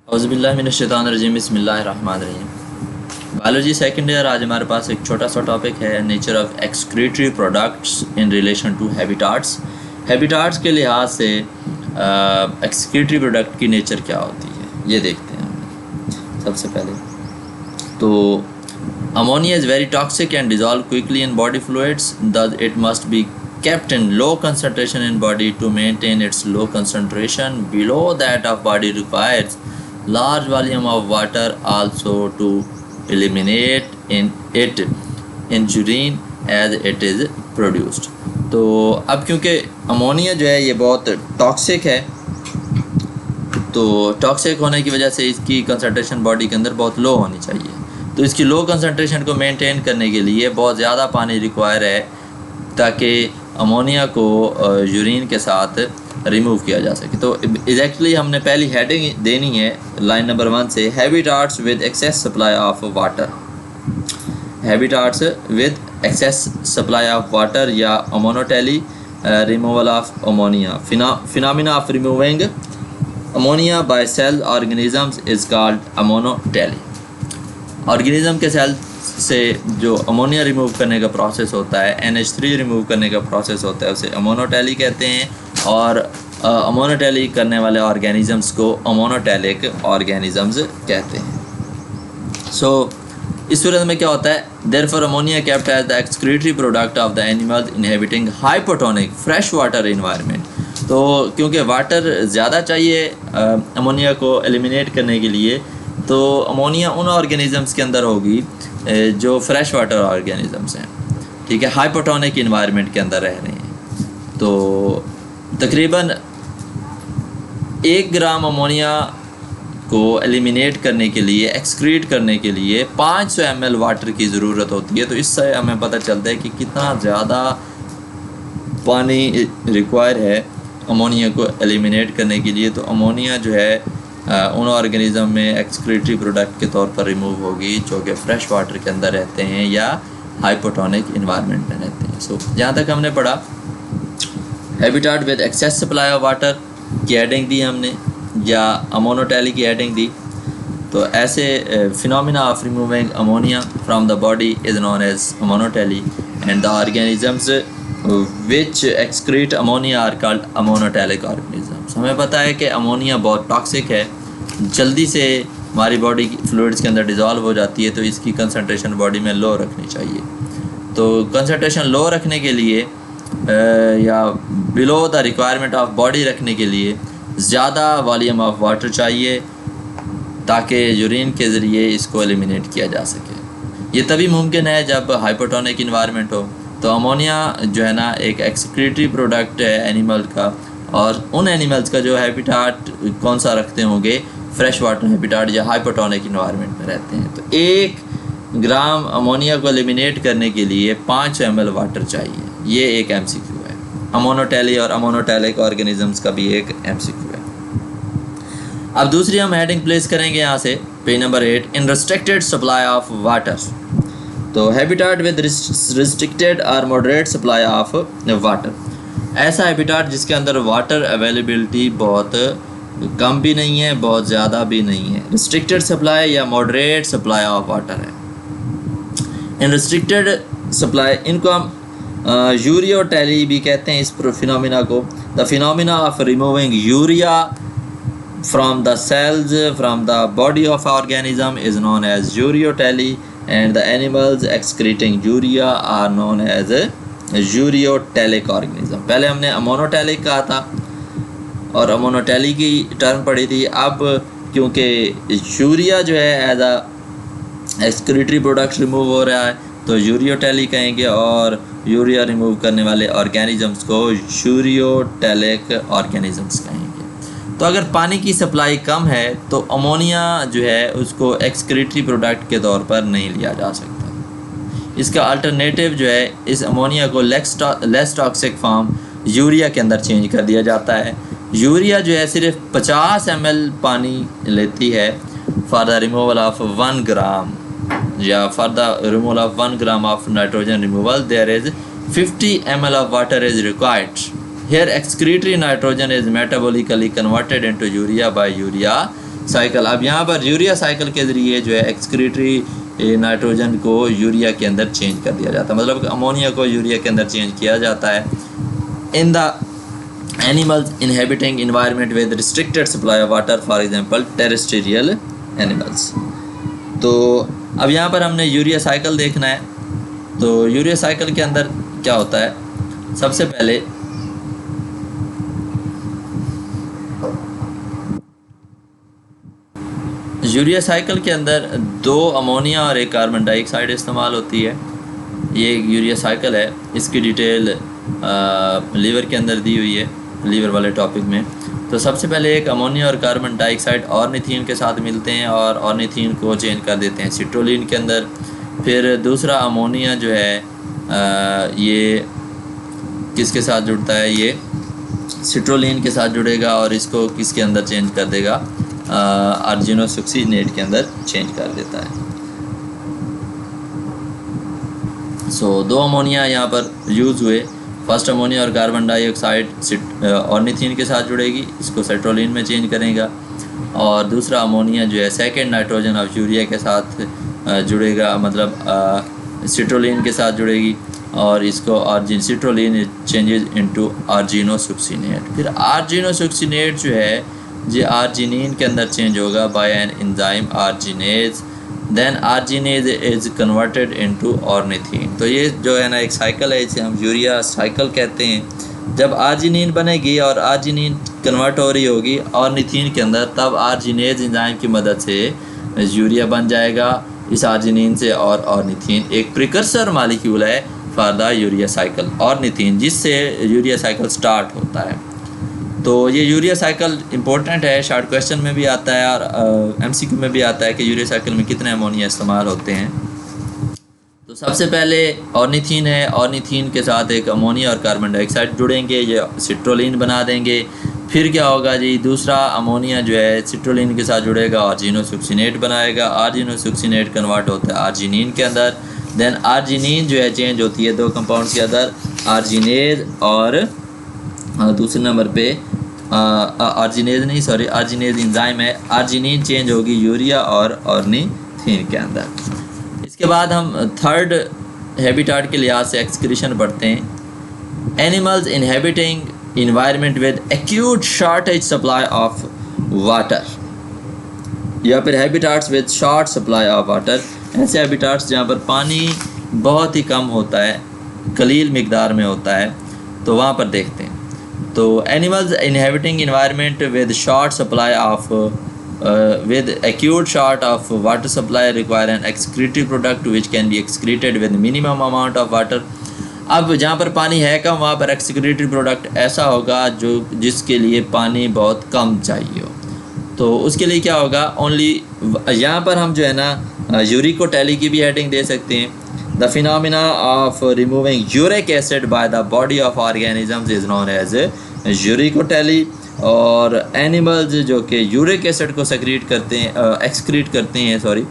औज़ुबिल्लाहिमिनश्शैतानिर्रजीम बिस्मिल्लाहिर्रहमानिर्रहीम। Biology second year. आज हमारे पास एक छोटा सा टॉपिक है, nature of excretory products in relation to habitats. Habitats के लिहाज से एक्सक्रीटरी प्रोडक्ट की नेचर क्या होती है, ये देखते हैं हम सबसे पहले। तो ammonia is very toxic and dissolve quickly in body fluids, thus it must be kept in low concentration in body to maintain its low concentration below that of body requires large volume of water also to eliminate in it in urine as it is produced। तो अब क्योंकि ammonia जो है ये बहुत toxic है, तो toxic होने की वजह से इसकी कंसंट्रेशन बॉडी के अंदर बहुत लो होनी चाहिए। तो इसकी लो कंसंट्रेशन को मेंटेन करने के लिए बहुत ज़्यादा पानी रिक्वायर है ताकि अमोनिया को यूरिन के साथ रिमूव किया जा सके। तो एग्जैक्टली हमने पहली हेडिंग देनी है लाइन नंबर 1 से, habitats with access supply of water. Habitats with access supply of water या ammonotely, removal of ammonia. Phenomena of removing ammonia by cell organisms is called ammonotely. Organism के cell से जो ammonia remove करने का process होता है, NH3 remove करने का प्रोसेस होता है, उसे अमोनोटेली कहते हैं। और अमोनोटेली करने वाले ऑर्गेनिजम्स को अमोनोटेलिक ऑर्गेनिजम्स कहते हैं। सो इस सूरत में क्या होता है, therefore ammonia kept as the excretory product of the animals inhabiting hypotonic fresh water environment. तो क्योंकि वाटर ज़्यादा चाहिए अमोनिया को एलिमिनेट करने के लिए, तो अमोनिया उन ऑर्गेनिजम्स के अंदर होगी जो फ्रेश वाटर ऑर्गेनिजम्स हैं, ठीक है, हाइपोटोनिक इन्वायरमेंट के अंदर रह रहे हैं। तो तकरीबन 1 ग्राम अमोनिया को एलिमिनेट करने के लिए, एक्सक्रीट करने के लिए 500 ml वाटर की ज़रूरत होती है। तो इससे हमें पता चलता है कि कितना ज़्यादा पानी रिक्वायर है अमोनिया को एलिमिनेट करने के लिए। तो अमोनिया जो है उन ऑर्गेनिज़म में एक्सक्रीटरी प्रोडक्ट के तौर पर रिमूव होगी जो कि फ़्रेश वाटर के अंदर रहते हैं या हाइपोटोनिक इन्वायरमेंट में रहते हैं। सो जहाँ तक हमने पढ़ा, habitat with access supply of water की हेडिंग दी हमने, या अमोनोटेली की हेडिंग दी। तो ऐसे phenomena of removing ammonia from the body is known as ammonotely and the organisms which excrete ammonia are called ammonotelic organisms. हमें पता है कि अमोनिया बहुत टॉक्सिक है, जल्दी से हमारी बॉडी फ्लूइड्स के अंदर डिज़ोल्व हो जाती है, तो इसकी कंसंट्रेशन बॉडी में लो रखनी चाहिए। तो कंसंट्रेशन लो रखने के लिए या below the requirement of body रखने के लिए ज़्यादा वॉल्यूम ऑफ वाटर चाहिए ताकि यूरिन के ज़रिए इसको एलिमिनेट किया जा सके। ये तभी मुमकिन है जब हाइपोटोनिक इन्वायरमेंट हो। तो अमोनिया जो है ना एक एक्सक्रीटरी प्रोडक्ट है एनिमल का, और उन एनिमल्स का जो हैबिटाट कौन सा रखते होंगे, फ्रेश वाटर हैबिटाट या हाइपोटोनिक इन्वायरमेंट में रहते हैं। तो 1 ग्राम अमोनिया को एलिमिनेट करने के लिए 500 ml वाटर चाहिए। ये एक MCQ है। अमोनोटेली और अमोनोटेलिक ऑर्गेनिजम्स का भी एक MCQ है। अब दूसरी हम हेडिंग प्लेस करेंगे यहाँ से, page number 8, in restricted supply of water. तो हैबिटाट विद रिस्ट्रिक्टेड और मॉडरेट सप्लाई ऑफ वाटर, ऐसा हैबिटाट जिसके अंदर वाटर अवेलेबिलिटी बहुत कम भी नहीं है, बहुत ज़्यादा भी नहीं है। रिस्ट्रिक्टेड सप्लाई या मॉडरेट सप्लाई ऑफ वाटर है। इन रिस्ट्रिक्टेड सप्लाई, इनको हम यूरियोटेली भी कहते हैं इस फिनोमिना को। The phenomena of removing urea from the cells from the body of organism is known as ureotely and the animals excreting urea are known as a ureotelic organism. पहले हमने ammonotelic कहा था और अमोनोटेली की टर्म पढ़ी थी। अब क्योंकि यूरिया जो है as a excretory product remove हो रहा है, तो यूरियोटेली कहेंगे, और यूरिया रिमूव करने वाले ऑर्गेनिजम्स को यूरियोटेलिक ऑर्गेनिजम्स कहेंगे। तो अगर पानी की सप्लाई कम है तो अमोनिया जो है उसको एक्सक्रीटरी प्रोडक्ट के तौर पर नहीं लिया जा सकता। इसका अल्टरनेटिव जो है, इस अमोनिया को लेस टॉक्सिक फॉर्म यूरिया के अंदर चेंज कर दिया जाता है। यूरिया जो है सिर्फ 50 ml पानी लेती है for the removal of 1 gram, या for the removal of 1 gram of nitrogen removal there is 50 ml of water is required. Here excretory nitrogen is metabolically converted into urea by urea cycle. अब यहाँ पर urea cycle के ज़रिए जो है excretory nitrogen को urea के अंदर चेंज कर दिया जाता है, मतलब अमोनिया को यूरिया के अंदर चेंज किया जाता है। In the animals inhabiting environment with restricted supply of water, for example terrestrial animals. तो अब यहाँ पर हमने यूरिया साइकिल देखना है। तो यूरिया साइकिल के अंदर क्या होता है, सबसे पहले यूरिया साइकिल के अंदर 2 अमोनिया और 1 कार्बन डाइऑक्साइड इस्तेमाल होती है। ये एक यूरिया साइकिल है, इसकी डिटेल लीवर के अंदर दी हुई है, लीवर वाले टॉपिक में। तो सबसे पहले एक अमोनिया और कार्बन डाइऑक्साइड ऑर्निथीन के साथ मिलते हैं और ऑर्निथीन को चेंज कर देते हैं सिट्रोलिन के अंदर। फिर दूसरा अमोनिया जो है ये किसके साथ जुड़ता है, ये सिट्रोलिन के साथ जुड़ेगा और इसको किसके अंदर चेंज कर देगा, आर्जिनोसुक्सिनेट के अंदर चेंज कर देता है। सो 2 अमोनिया यहाँ पर यूज़ हुए। फर्स्ट अमोनिया और कार्बन डाइऑक्साइड ऑर्निथीन के साथ जुड़ेगी, इसको सिट्रोलिन में चेंज करेगा। और दूसरा अमोनिया जो है सेकेंड नाइट्रोजन ऑफ यूरिया के साथ जुड़ेगा, मतलब सिट्रोलिन के साथ जुड़ेगी और इसको सिट्रोलिन चेंजेस इनटू आर्जिनोसुक्सिनेट। फिर आर्जिनोसुक्सिनेट जो है ये आर्जिनिन के अंदर चेंज होगा by an enzyme arginase, then arginase is converted into ornithine. तो ये जो है ना एक साइकिल है, इसे हम यूरिया साइकिल कहते हैं। जब आर्जिनिन बनेगी और आर्जिनिन कन्वर्ट हो रही होगी ऑर्निथीन के अंदर, तब आर्जिनेज एंजाइम की मदद से यूरिया बन जाएगा इस आर्जिनिन से। और ऑर्निथीन एक प्रिकर्सर मालिक्यूल है for the urea cycle, ornithine, जिससे यूरिया साइकिल स्टार्ट होता है। तो ये यूरिया साइकिल इम्पोर्टेंट है, शॉर्ट क्वेश्चन में भी आता है और एमसीक्यू में भी आता है कि यूरिया साइकिल में कितने अमोनिया इस्तेमाल होते हैं। तो सबसे पहले ऑर्निथीन है, ऑर्निथीन के साथ एक अमोनिया और कार्बन डाइऑक्साइड जुड़ेंगे, ये सिट्रोलिन बना देंगे। फिर क्या होगा जी, दूसरा अमोनिया जो है सिट्रोलिन के साथ जुड़ेगा, आर्जिनोसुक्सिनेट बनाएगा। आर्जिनोसुक्सिनेट कन्वर्ट होता है आर्जिनिन के अंदर। देन आर्जिनिन जो है चेंज होती है 2 कंपाउंड के अंदर, आर्जिनेज और दूसरे नंबर पे आर्जिनेज नहीं, सॉरी, आर्जिनेज एंजाइम है। आर्जिनिन चेंज होगी यूरिया और ऑर्निथीन के अंदर। इसके बाद हम थर्ड हैबिटाट के लिहाज से एक्सक्रीशन पढ़ते हैं। Animals inhabiting environment with acute shortage supply of water, या फिर habitats with short supply of water. ऐसे हैबिटाट्स जहाँ पर पानी बहुत ही कम होता है, कलील मिकदार में होता है, तो वहाँ पर देखते हैं। तो animals inhabiting environment with short supply of with acute short of water supply require an excretory product which can be excreted with minimum amount of water। अब जहाँ पर पानी है कम, वहाँ पर एक्सक्रीटरी प्रोडक्ट ऐसा होगा जो जिसके लिए पानी बहुत कम चाहिए हो। तो उसके लिए क्या होगा, ओनली यहाँ पर हम जो है ना यूरिकोटैली की भी हेडिंग दे सकते हैं। The phenomena of removing uric acid by the body of organisms is known as uricotely. और एनिमल्स जो कि यूरिक एसिड को सेक्रीट करते हैं, एक्सक्रीट करते हैं सॉरी,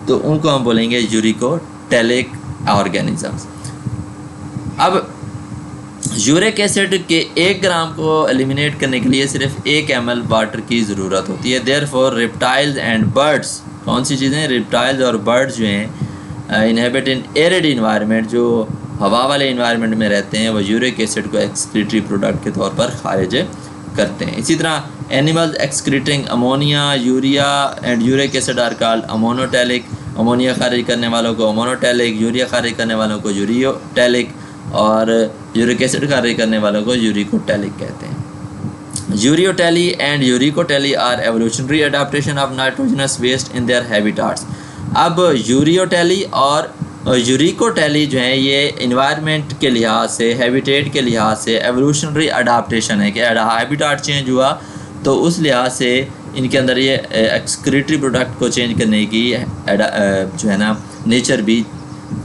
तो उनको हम बोलेंगे यूरिकोटैलिक ऑर्गेनिजम्स। अब यूरिक एसिड के 1 ग्राम को एलिमिनेट करने के लिए सिर्फ 1 ml वाटर की ज़रूरत होती है। देयरफॉर रेप्टाइल्स एंड बर्ड्स, कौन सी चीज़ें, रेप्टाइल्स और बर्ड्स जो हैं इनहेबिट इन एरिड इन्वायरमेंट, जो हवा वाले इन्वायरमेंट में रहते हैं, वो यूरिक एसिड को एक्सक्रीटरी प्रोडक्ट के तौर पर खारिज करते हैं। इसी तरह animals excreting ammonia, urea and uric acid are called ammonotelic. Ammonia खारिज करने वालों को अमोनोटैलिक, यूरिया खारिज करने वालों को यूरियोटैलिक और यूरिक एसिड खारिज करने वालों को यूरिकोटैलिक कहते हैं। Ureotely and uricotely are evolutionary adaptation of nitrogenous waste in their habitats. अब यूरियोटैली और यूरिकोटैली जो है ये इन्वायरमेंट के लिहाज से, हैबिटेट के लिहाज से एवोल्यूशनरी अडाप्टेशन है कि हैबिटाट चेंज हुआ तो उस लिहाज से इनके अंदर ये एक्सक्रीटरी प्रोडक्ट को चेंज करने की जो है ना नेचर भी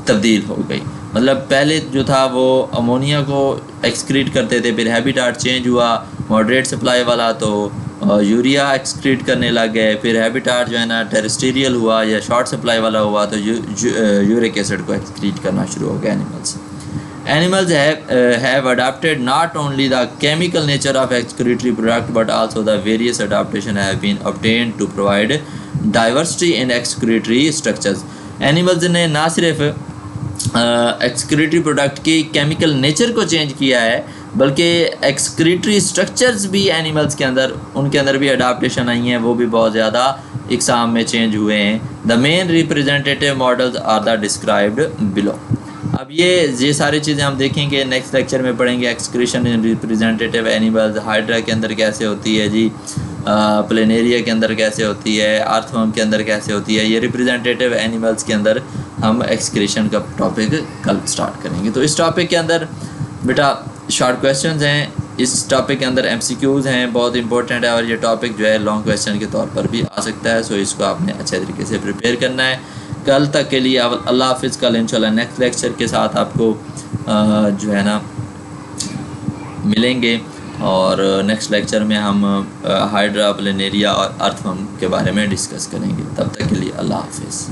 तब्दील हो गई। मतलब पहले जो था वो अमोनिया को एक्सक्रीट करते थे, फिर हैबिटाट चेंज हुआ मॉडरेट सप्लाई वाला तो यूरिया एक्सक्रीट करने लग गए, फिर हैबिटाट जो है ना टेरेस्ट्रियल हुआ या शॉर्ट सप्लाई वाला हुआ तो यूरिक एसिड को एक्सक्रीट करना शुरू हो गया animals. Animals have adapted not only the chemical nature of excretory product but also the various adaptation have been obtained to provide diversity in excretory structures. Animals ने ना सिर्फ एक्सक्रीटरी प्रोडक्ट की chemical nature को change किया है बल्कि excretory structures भी animals के अंदर उनके अंदर भी अडाप्टेशन आई हैं, वो भी बहुत ज़्यादा इकसाम में चेंज हुए हैं। The main representative models are the described below. अब ये सारी चीज़ें हम देखेंगे नेक्स्ट लेक्चर में पढ़ेंगे। Excretion in representative animals, hydra के अंदर कैसे होती है जी, प्लेनेरिया के अंदर कैसे होती है, अर्थवर्म के अंदर कैसे होती है, ये रिप्रेजेंटेटिव एनिमल्स के अंदर हम एक्सक्रीशन का टॉपिक कल स्टार्ट करेंगे। तो इस टॉपिक के अंदर बेटा शॉर्ट क्वेश्चंस हैं, इस टॉपिक के अंदर एमसीक्यूज़ हैं, बहुत इंपॉर्टेंट है और ये टॉपिक जो है लॉन्ग क्वेश्चन के तौर पर भी आ सकता है। सो इसको आपने अच्छे तरीके से प्रिपेयर करना है। कल तक के लिए अल्लाह हाफिज़। कल इंशाल्लाह नेक्स्ट लेक्चर के साथ आपको जो है ना मिलेंगे और नेक्स्ट लेक्चर में हम हाइड्रा, प्लेनेरिया और अर्थवर्म के बारे में डिस्कस करेंगे। तब तक के लिए अल्लाह हाफिज़।